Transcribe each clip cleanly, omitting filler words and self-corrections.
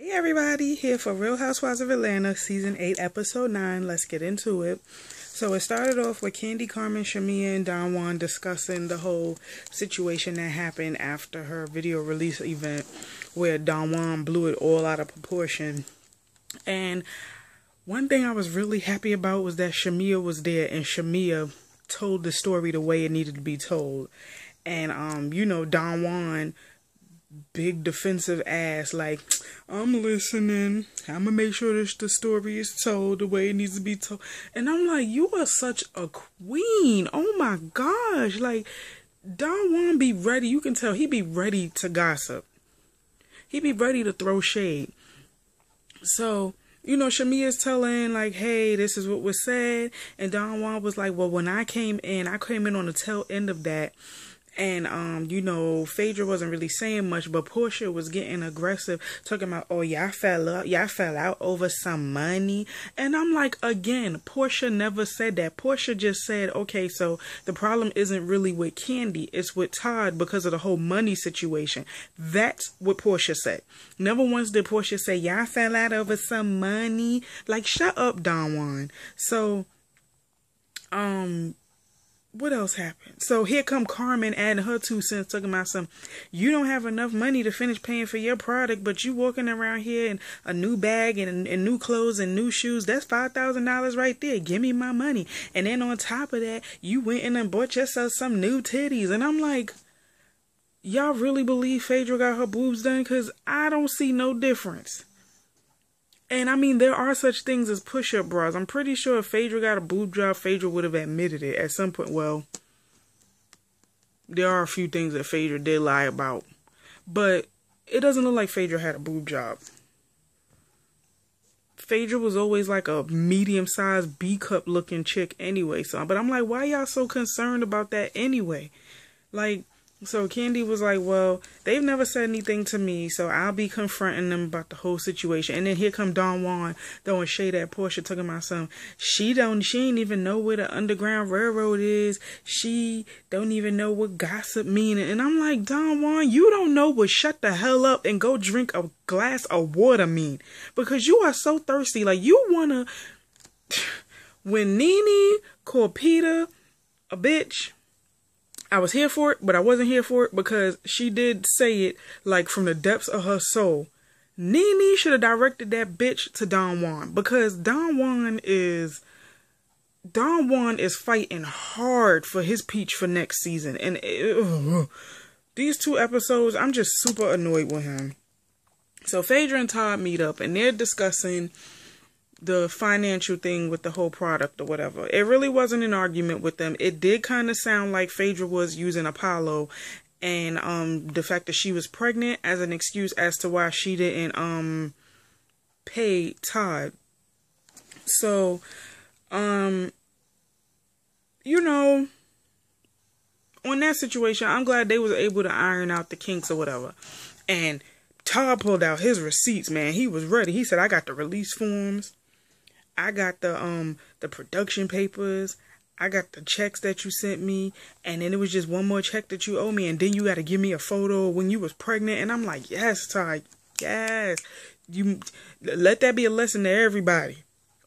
Hey everybody, here for Real Housewives of Atlanta, Season 8, Episode 9. Let's get into it. So it started off with Candy, Carmen, Shamia, and Don Juan discussing the whole situation that happened after her video release event where Don Juan blew it all out of proportion. And one thing I was really happy about was that Shamia was there and Shamia told the story the way it needed to be told. And, Don Juan, big defensive ass, like, I'm listening, I'm gonna make sure the story is told the way it needs to be told. And I'm like, you are such a queen. Oh my gosh. Like, Don Juan be ready. You can tell he be ready to gossip. He be ready to throw shade. So, Shamia's telling, like, hey, this is what was said. And Don Juan was like, well, when I came in on the tail end of that. And, Phaedra wasn't really saying much, but Portia was getting aggressive, talking about, oh, y'all fell out over some money. And I'm like, again, Portia never said that. Portia just said, okay, so the problem isn't really with Candy, it's with Todd because of the whole money situation. That's what Portia said. Never once did Portia say, y'all fell out over some money. Like, shut up, Don Juan. So, what else happened? So here come Carmen adding her 2 cents, talking about you don't have enough money to finish paying for your product, but you walking around here in a new bag and new clothes and new shoes. That's $5,000 right there. Give me my money. And then on top of that, you went in and bought yourself some new titties. And I'm like, y'all really believe Phaedra got her boobs done? Because I don't see no difference. And I mean, there are such things as push-up bras. I'm pretty sure if Phaedra got a boob job, Phaedra would have admitted it at some point. Well, there are a few things that Phaedra did lie about. But it doesn't look like Phaedra had a boob job. Phaedra was always like a medium-sized B-cup looking chick anyway. But I'm like, why y'all so concerned about that anyway? Like, so Candy was like, well, they've never said anything to me, so I'll be confronting them about the whole situation. And then here come Don Juan throwing shade at Portia, talking about she ain't even know where the Underground Railroad is. She don't even know what gossip mean. And I'm like, Don Juan, you don't know what shut the hell up and go drink a glass of water mean. Because you are so thirsty. Like, you wanna... When Nene called Peter a bitch, I was here for it, but I wasn't here for it because she did say it like from the depths of her soul. Nene should have directed that bitch to Don Juan because Don Juan is fighting hard for his peach for next season. And these 2 episodes, I'm just super annoyed with him. So Phaedra and Todd meet up and they're discussing the financial thing with the whole product or whatever. It really wasn't an argument with them. It did kind of sound like Phaedra was using Apollo and the fact that she was pregnant as an excuse as to why she didn't pay Todd. So on that situation, I'm glad they was able to iron out the kinks or whatever. And Todd pulled out his receipts, man. He was ready. He said, I got the release forms. I got the production papers. I got the checks that you sent me. And then it was just one more check that you owe me. And then you got to give me a photo when you was pregnant. And I'm like, yes, Todd. Yes. You let that be a lesson to everybody.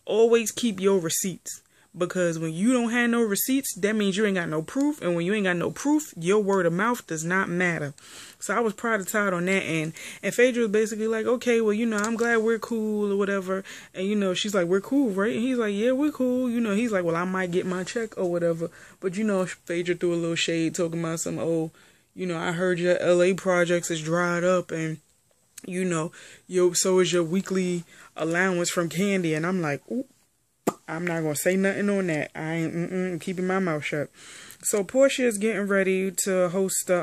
Always keep your receipts. Because when you don't have no receipts, that means you ain't got no proof. And when you ain't got no proof, your word of mouth does not matter. So I was proud of Todd on that end. And Phaedra was basically like, okay, well, I'm glad we're cool or whatever. And, she's like, we're cool, right? And he's like, yeah, we're cool. He's like, well, I might get my check or whatever. But, Phaedra threw a little shade talking about I heard your LA projects is dried up and, so is your weekly allowance from Candy. And I'm like, ooh. I'm not going to say nothing on that. I ain't keeping my mouth shut. So Portia is getting ready to host the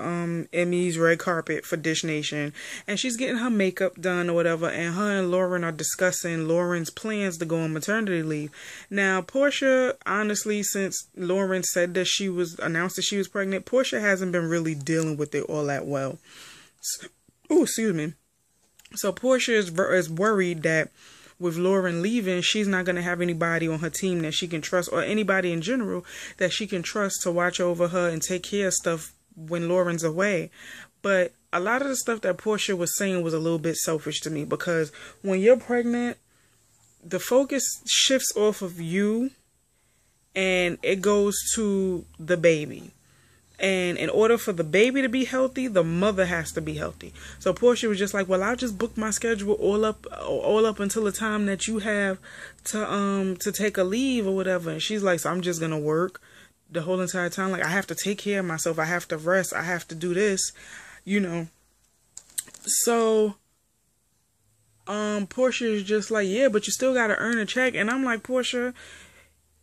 Emmys red carpet for Dish Nation. And she's getting her makeup done or whatever. And her and Lauren are discussing Lauren's plans to go on maternity leave. Now, Portia, honestly, since Lauren said that announced that she was pregnant, Portia hasn't been really dealing with it all that well. Excuse me. So Portia is worried that with Lauren leaving, she's not going to have anybody on her team that she can trust, or anybody in general that she can trust to watch over her and take care of stuff when Lauren's away. But a lot of the stuff that Portia was saying was a little bit selfish to me, because when you're pregnant, the focus shifts off of you and it goes to the baby. And in order for the baby to be healthy, the mother has to be healthy. So Portia was just like, well, I'll just book my schedule all up until the time that you have to take a leave or whatever. And she's like, so I'm just gonna work the whole entire time. Like, I have to take care of myself. I have to rest. I have to do this, you know. So Portia is just like, yeah, but you still gotta earn a check. And I'm like, Portia,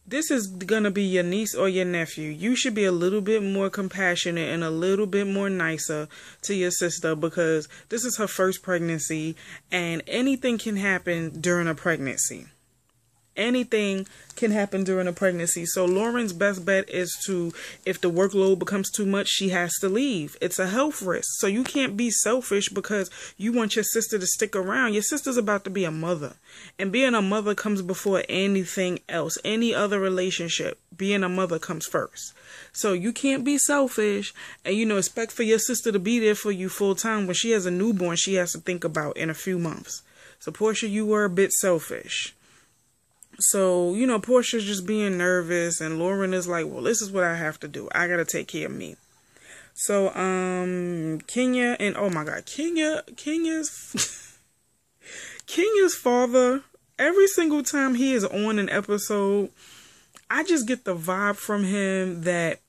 this is gonna be your niece or your nephew. You should be a little bit more compassionate and a little bit more nicer to your sister, because this is her first pregnancy and anything can happen during a pregnancy. Anything can happen during a pregnancy. So Lauren's best bet is to, if the workload becomes too much, she has to leave. It's a health risk. So you can't be selfish because you want your sister to stick around. Your sister's about to be a mother. And being a mother comes before anything else. Any other relationship, being a mother comes first. So you can't be selfish and, you know, expect for your sister to be there for you full time when she has a newborn she has to think about in a few months. So Portia, you were a bit selfish. So, you know, Portia's just being nervous and Lauren is like, well, this is what I have to do. I got to take care of me. So, Kenya and, oh my God, Kenya's father, every single time he is on an episode, I just get the vibe from him that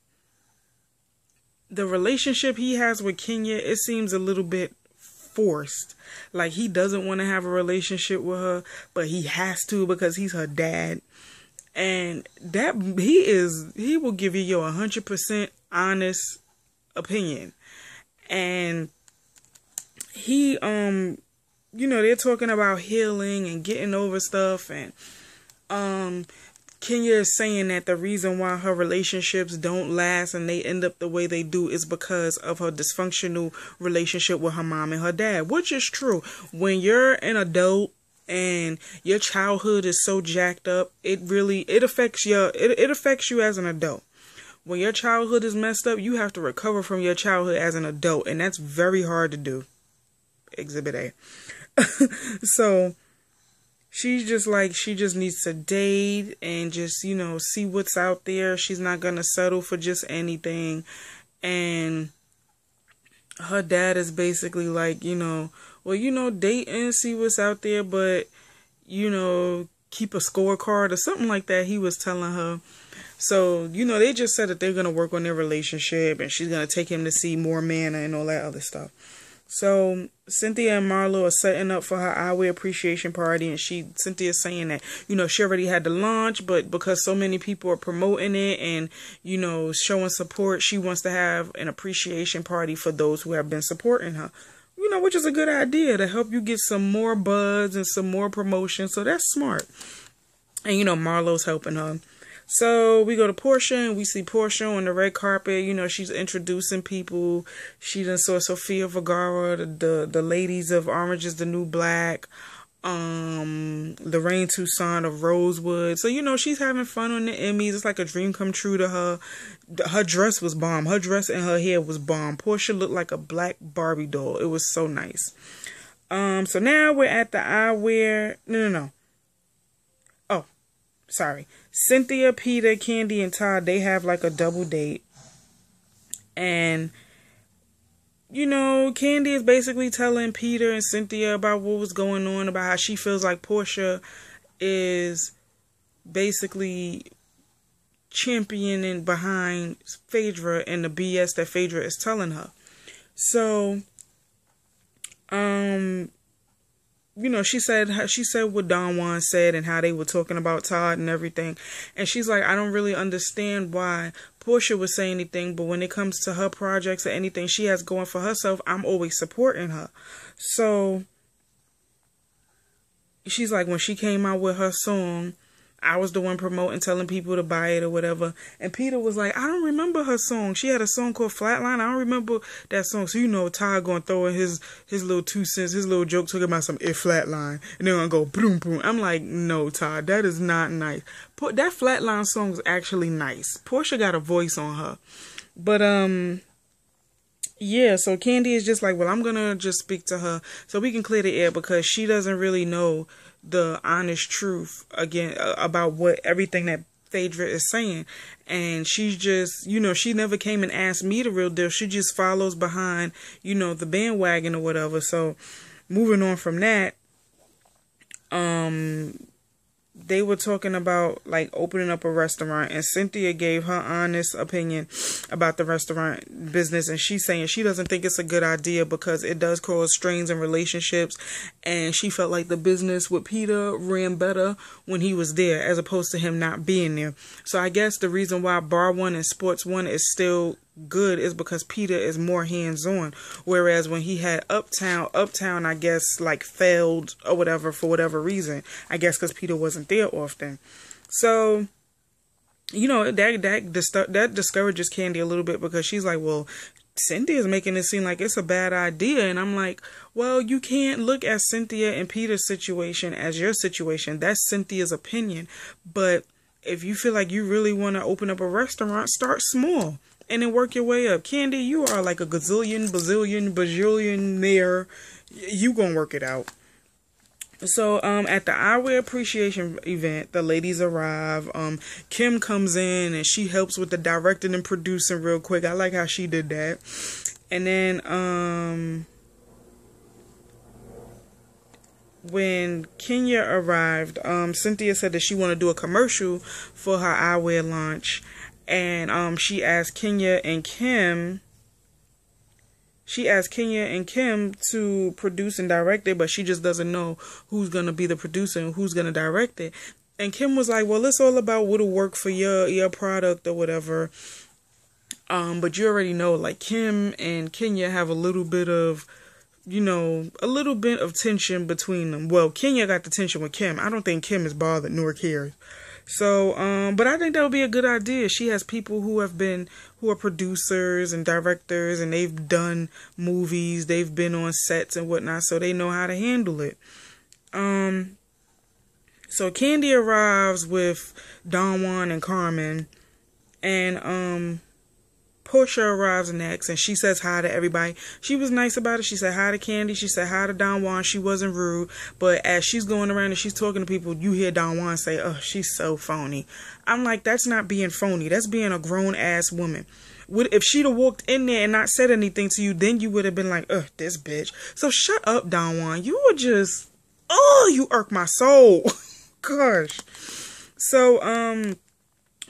the relationship he has with Kenya, it seems a little bit forced. Like, he doesn't want to have a relationship with her, but he has to because he's her dad. And that he will give you your 100% honest opinion. And he, you know, they're talking about healing and getting over stuff. And, Kenya is saying that the reason why her relationships don't last and they end up the way they do is because of her dysfunctional relationship with her mom and her dad, which is true. When you're an adult and your childhood is so jacked up, it affects it affects you as an adult. When your childhood is messed up, you have to recover from your childhood as an adult, and that's very hard to do. Exhibit A. So she's just like, she just needs to date and just, you know, see what's out there. She's not going to settle for just anything. And her dad is basically like, you know, well, you know, date and see what's out there, but, you know, keep a scorecard or something like that, he was telling her. So, you know, they just said that they're going to work on their relationship and she's going to take him to see more Manna and all that other stuff. So Cynthia and Marlo are setting up for her eyewear appreciation party, and Cynthia's saying that, you know, she already had the launch, but because so many people are promoting it and, you know, showing support, she wants to have an appreciation party for those who have been supporting her. You know, which is a good idea to help you get some more buzz and some more promotion. So that's smart. And, you know, Marlo's helping her. So we go to Portia and we see Portia on the red carpet. You know, she's introducing people. She done saw Sofia Vergara, the ladies of Orange is the New Black, Lorraine Tucson of Rosewood. So, you know, she's having fun on the Emmys. It's like a dream come true to her. Her dress was bomb. Her dress and her hair was bomb. Portia looked like a black Barbie doll. It was so nice. So now we're at the eyewear. No. Oh, sorry. Cynthia, Peter, Candy, and Todd, they have like a double date. And, you know, Candy is basically telling Peter and Cynthia about what was going on, about how she feels like Portia is basically championing behind Phaedra and the BS that Phaedra is telling her. So, you know, she said what Don Juan said and how they were talking about Todd and everything. And she's like, I don't really understand why Portia would say anything, but when it comes to her projects or anything she has going for herself, I'm always supporting her. So she's like, when she came out with her song, I was the one promoting, telling people to buy it or whatever. And Peter was like, I don't remember her song. She had a song called Flatline. I don't remember that song. So, you know, Todd going to throw in his little 2 cents, his little joke talking about some Flatline. And they're going to go boom, boom. I'm like, no, Todd, that is not nice. That Flatline song is actually nice. Portia got a voice on her. But, Yeah, so Candy is just like, well, I'm gonna just speak to her so we can clear the air because she doesn't really know the honest truth again about what everything that Phaedra is saying. And she's just, she never came and asked me the real deal. She just follows behind, the bandwagon or whatever. So moving on from that, they were talking about like opening up a restaurant, and Cynthia gave her honest opinion about the restaurant business, and she's saying she doesn't think it's a good idea because it does cause strains in relationships, and she felt like the business with Peter ran better when he was there as opposed to him not being there. So I guess the reason why Bar One and Sports One is still good is because Peter is more hands-on, whereas when he had Uptown I guess like failed or whatever for whatever reason, I guess because Peter wasn't there often. So that discourages Candy a little bit because she's like, well, Cynthia's making it seem like it's a bad idea. And I'm like, well, you can't look at Cynthia and Peter's situation as your situation. That's Cynthia's opinion. But if you feel like you really want to open up a restaurant, start small and then work your way up. Candy, you are like a gazillion, bazillion, bajillionaire. You gonna work it out. So, at the eyewear appreciation event, the ladies arrive. Kim comes in and she helps with the directing and producing real quick. I like how she did that. And then, when Kenya arrived, Cynthia said that she wanted to do a commercial for her eyewear launch. And she asked Kenya and Kim to produce and direct it, but she just doesn't know who's going to be the producer and who's going to direct it. And Kim was like, well, it's all about what'll work for your product or whatever. But you already know, like, Kim and Kenya have a little bit of tension between them. Well, Kenya got the tension with Kim. I don't think Kim is bothered nor cares. So, but I think that would be a good idea. She has people who are producers and directors, and they've done movies, they've been on sets and whatnot, so they know how to handle it. So Candy arrives with Don Juan and Carmen, and, Portia arrives next, and she says hi to everybody. She was nice about it. She said hi to Candy. She said hi to Don Juan. She wasn't rude. But as she's going around and she's talking to people, you hear Don Juan say, oh, she's so phony. I'm like, that's not being phony. That's being a grown-ass woman. If she'd have walked in there and not said anything to you, then you would have been like, ugh, this bitch. So shut up, Don Juan. You were just, you irk my soul. Gosh. So,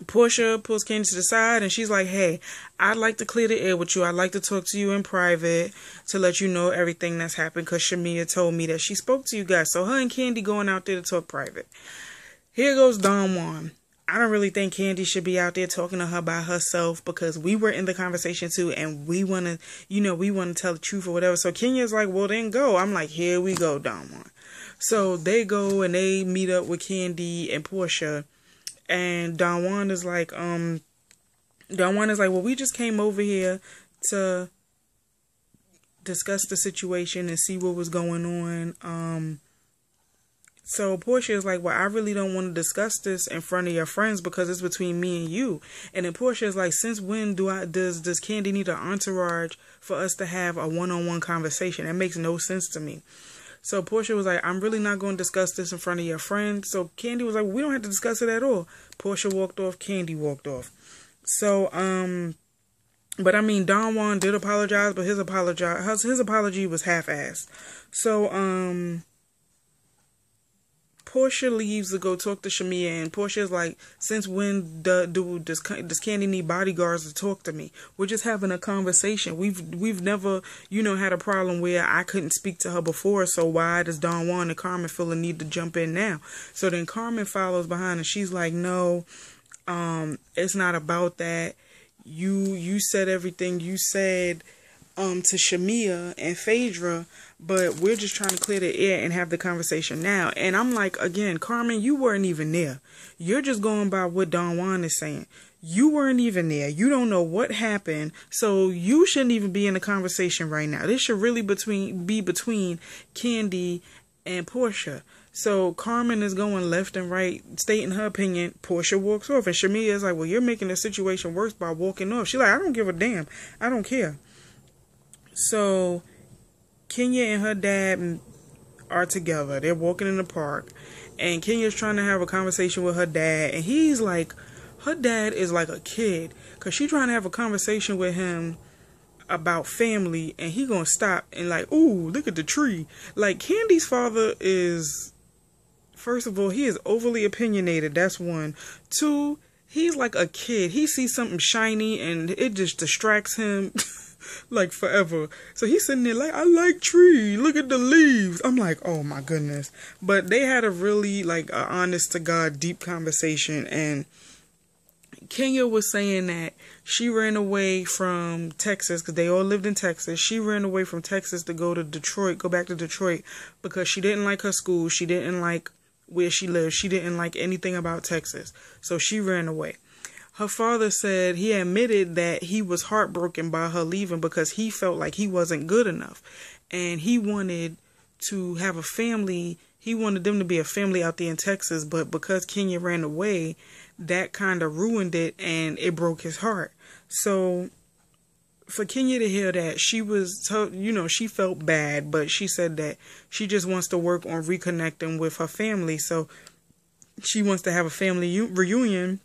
Portia pulls Candy to the side and she's like, hey, I'd like to clear the air with you. I'd like to talk to you in private to let you know everything that's happened because Shamia told me that she spoke to you guys. So her and Candy going out there to talk private. Here goes Don Juan. I don't really think Candy should be out there talking to her by herself because we were in the conversation too and we want to tell the truth or whatever. So Kenya's like, well, then go. I'm like, here we go, Don Juan. So they go and they meet up with Candy and Portia. And Don Juan is like, well, we just came over here to discuss the situation and see what was going on. So Portia is like, well, I really don't want to discuss this in front of your friends because it's between me and you. And then Portia is like, since when does Candy need an entourage for us to have a one-on-one conversation? That makes no sense to me. So Portia was like, I'm really not going to discuss this in front of your friends. So Candy was like, we don't have to discuss it at all. Portia walked off. Candy walked off. So, but I mean, Don Juan did apologize, but his apology was half-assed. So, Portia leaves to go talk to Shamia, and Portia's like, since when does Candy need bodyguards to talk to me? We're just having a conversation. We've never, had a problem where I couldn't speak to her before, so why does Don Juan and Carmen feel the need to jump in now? So then Carmen follows behind, and she's like, no, it's not about that. You said everything you said to Shamia and Phaedra, but we're just trying to clear the air and have the conversation now. And I'm like, again, Carmen, you weren't even there. You're just going by what Don Juan is saying. You weren't even there. You don't know what happened, so you shouldn't even be in the conversation right now. This should really be between Candy and Portia. So Carmen is going left and right, stating her opinion. Portia walks off, and Shamia is like, well, you're making the situation worse by walking off. She's like, I don't give a damn. I don't care. So Kenya and her dad are together. They're walking in the park, and Kenya's trying to have a conversation with her dad, and he's like, her dad is like a kid, because she's trying to have a conversation with him about family, and he gonna stop and like, ooh, look at the tree. Like, Candy's father is, first of all, he is overly opinionated. That's one. Two, he's like a kid. He sees something shiny and it just distracts him like forever. So he's sitting there like, I like tree. Look at the leaves. I'm like, oh my goodness. But they had a really like a honest to God deep conversation, and Kenya was saying that she ran away from Texas because they all lived in Texas. She ran away from Texas to go back to Detroit because she didn't like her school. She didn't like where she lived. She didn't like anything about Texas. So she ran away. Her father said he admitted that he was heartbroken by her leaving because he felt like he wasn't good enough. And he wanted to have a family. He wanted them to be a family out there in Texas. But because Kenya ran away, that kind of ruined it and it broke his heart. So for Kenya to hear that, she was, she felt bad, but she said that she just wants to work on reconnecting with her family. So she wants to have a family reunion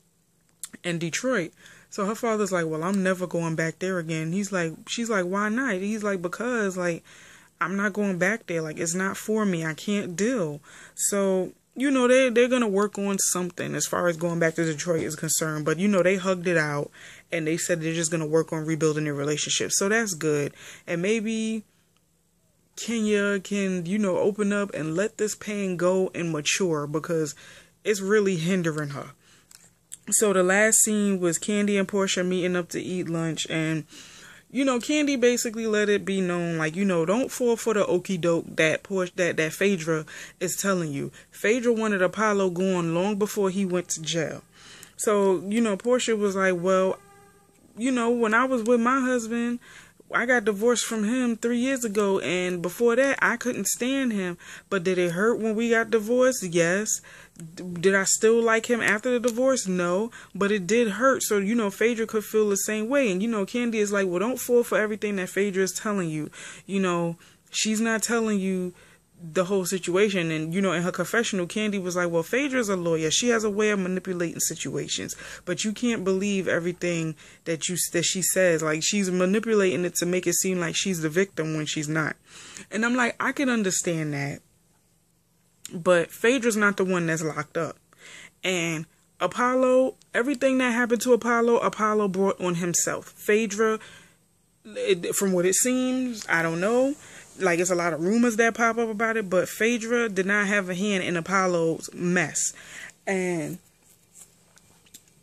in Detroit. So her father's like, well, I'm never going back there again. She's like, why not? He's like, because like, I'm not going back there. Like, it's not for me. I can't deal. So, they're going to work on something as far as going back to Detroit is concerned. But, they hugged it out and they said they're just going to work on rebuilding their relationship. So that's good. And maybe Kenya can, open up and let this pain go and mature because it's really hindering her. So the last scene was Candy and Portia meeting up to eat lunch, and Candy basically let it be known, like, don't fall for the okie doke that Phaedra is telling you. Phaedra wanted Apollo gone long before he went to jail. So, Portia was like, well, when I was with my husband, I got divorced from him 3 years ago, and before that, I couldn't stand him. But did it hurt when we got divorced? Yes. Did I still like him after the divorce? No. But it did hurt. So, Phaedra could feel the same way. And, Candy is like, well, don't fall for everything that Phaedra is telling you. She's not telling you the whole situation. And, in her confessional, Candy was like, well, Phaedra's a lawyer. She has a way of manipulating situations. But you can't believe everything that she says. Like, she's manipulating it to make it seem like she's the victim when she's not. And I'm like, I can understand that. But Phaedra's not the one that's locked up. And Apollo, everything that happened to Apollo brought on himself. Phaedra, from what it seems, I don't know. Like, it's a lot of rumors that pop up about it. But Phaedra did not have a hand in Apollo's mess. And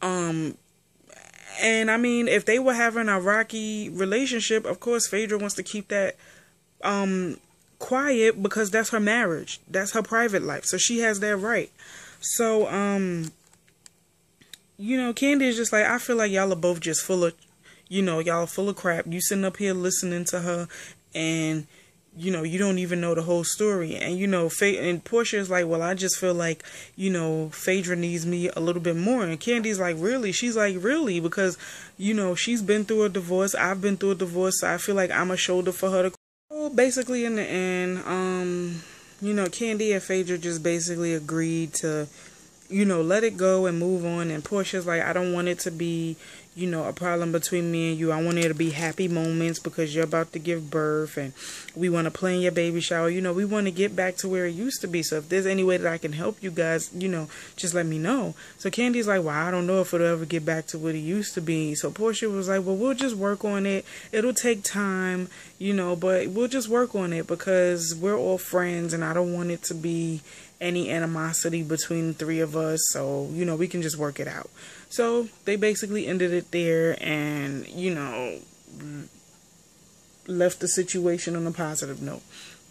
I mean, if they were having a rocky relationship, of course, Phaedra wants to keep that quiet because that's her marriage. That's her private life. So she has that right. So, Candy is just like, I feel like y'all are both just full of, y'all are full of crap. You sitting up here listening to her and, you don't even know the whole story. And, and Portia is like, well, I just feel like, Phaedra needs me a little bit more. And Candy's like, really? She's like, really? Because, she's been through a divorce. I've been through a divorce. So I feel like I'm a shoulder for her to. Well, basically in the end, Candy and Phaedra just basically agreed to, let it go and move on. And Portia's like, I don't want it to be, a problem between me and you. I want it to be happy moments because you're about to give birth and we want to plan your baby shower. We want to get back to where it used to be. So if there's any way that I can help you guys, just let me know. So Candy's like, well, I don't know if it'll ever get back to what it used to be. So Portia was like, well, we'll just work on it. It'll take time, but we'll just work on it because we're all friends and I don't want it to be any animosity between the three of us. So, we can just work it out. So they basically ended it there and, left the situation on a positive note.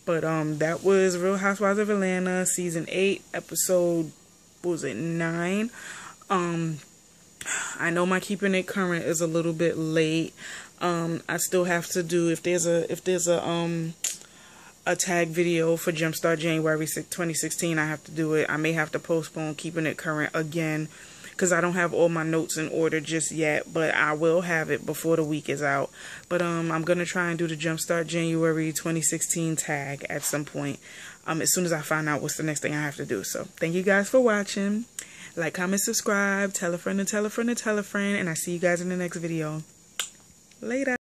But that was Real Housewives of Atlanta, season 8, episode, 9. I know my keeping it current is a little bit late. I still have to do, if there's a tag video for Jumpstart January 2016, I have to do it. I may have to postpone keeping it current again because I don't have all my notes in order just yet, but I will have it before the week is out. But I'm gonna try and do the Jumpstart January 2016 tag at some point, as soon as I find out what's the next thing I have to do. So thank you guys for watching. Like, comment, subscribe, tell a friend and tell a friend and tell a friend, and I see you guys in the next video. Later.